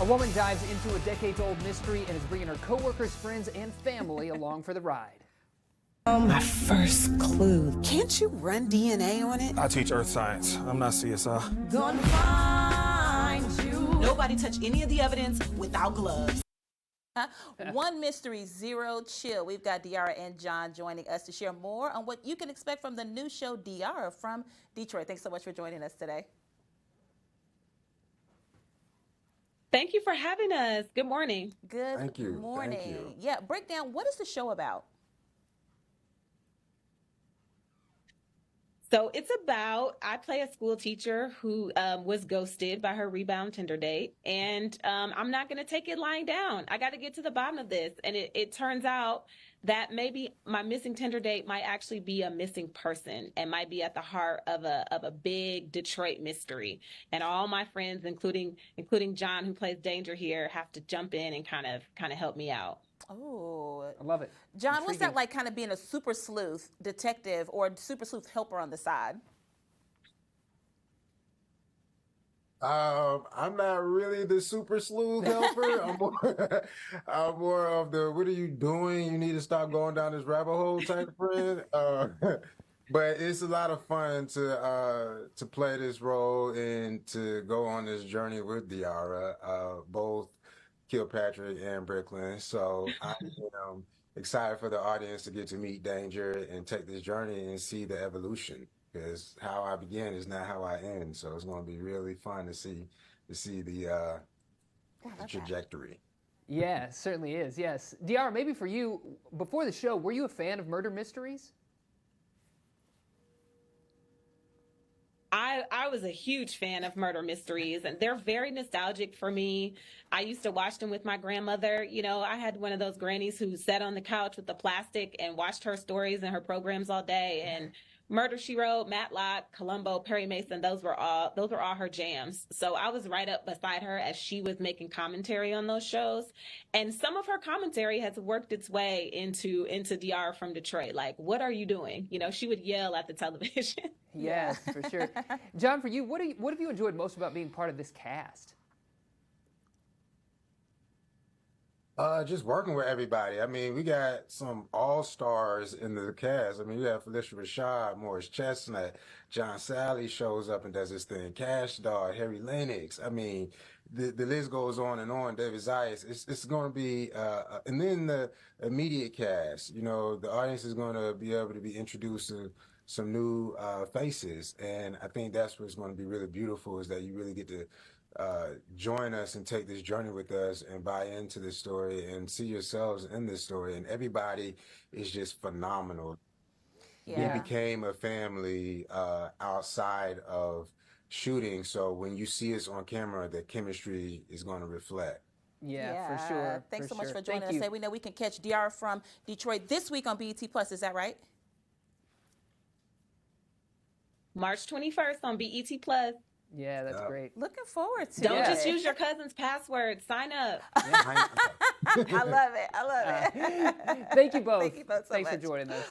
A woman dives into a decades-old mystery and is bringing her coworkers, friends, and family along for the ride. My first clue. Can't you run DNA on it? I teach earth science. I'm not CSI. Gonna find you. Nobody touch any of the evidence without gloves. One mystery, zero chill. We've got Diarra and John joining us to share more on what you can expect from the new show Diarra from Detroit. Thanks so much for joining us today. Thank you for having us. Good morning. Good Thank you. morning. Thank you. Yeah, break down, what is the show about? So it's about, I play a school teacher who was ghosted by her rebound Tinder date. And I'm not going to take it lying down. I got to get to the bottom of this. And it turns out that maybe my missing Tinder date might actually be a missing person and might be at the heart of a big Detroit mystery. And all my friends, including John, who plays Danger here, have to jump in and kind of help me out. Oh, I love it. John, what's that like, kind of being a super sleuth detective or super sleuth helper on the side? I'm not really the super sleuth helper. I'm more of the "what are you doing? You need to stop going down this rabbit hole" type of friend. But it's a lot of fun to play this role and to go on this journey with Diarra, both Kilpatrick and Brooklyn. So I am excited for the audience to get to meet Danger and take this journey and see the evolution. Because how I begin is not how I end. So it's going to be really fun to see the trajectory. Yeah, it certainly is. Yes. Diarra, maybe for you, before the show, were you a fan of murder mysteries? I was a huge fan of murder mysteries, and they're very nostalgic for me. I used to watch them with my grandmother. You know, I had one of those grannies who sat on the couch with the plastic and watched her stories and her programs all day. And Murder, She Wrote, Matlock, Columbo, Perry Mason, those were all her jams. So I was right up beside her as she was making commentary on those shows. And some of her commentary has worked its way into Diarra from Detroit. Like, what are you doing? You know, she would yell at the television. Yes, for sure. John, for you, what have you enjoyed most about being part of this cast? Just working with everybody. I mean, we got some all-stars in the cast. I mean, we have Felicia Rashad, Morris Chestnut, John Sally shows up and does his thing, Cash Doll, Harry Lennox. I mean, the list goes on and on. David Zayas. It's going to be, and then the immediate cast. You know, the audience is going to be able to be introduced to some new faces, and I think that's what's going to be really beautiful is that you really get to join us and take this journey with us and buy into this story and see yourselves in this story. And everybody is just phenomenal. Yeah. We became a family outside of shooting. So when you see us on camera, the chemistry is going to reflect. Yeah, for sure. Thanks so much sure. for joining Thank us. you. Say we know we can catch Diarra from Detroit this week on BET Plus. Is that right? March 21st on BET Plus. Yeah, that's great. Looking forward to Don't it. just use your cousin's password. Sign up. I love it. I love it. Thank you both. Thank you both so Thanks much. for joining us.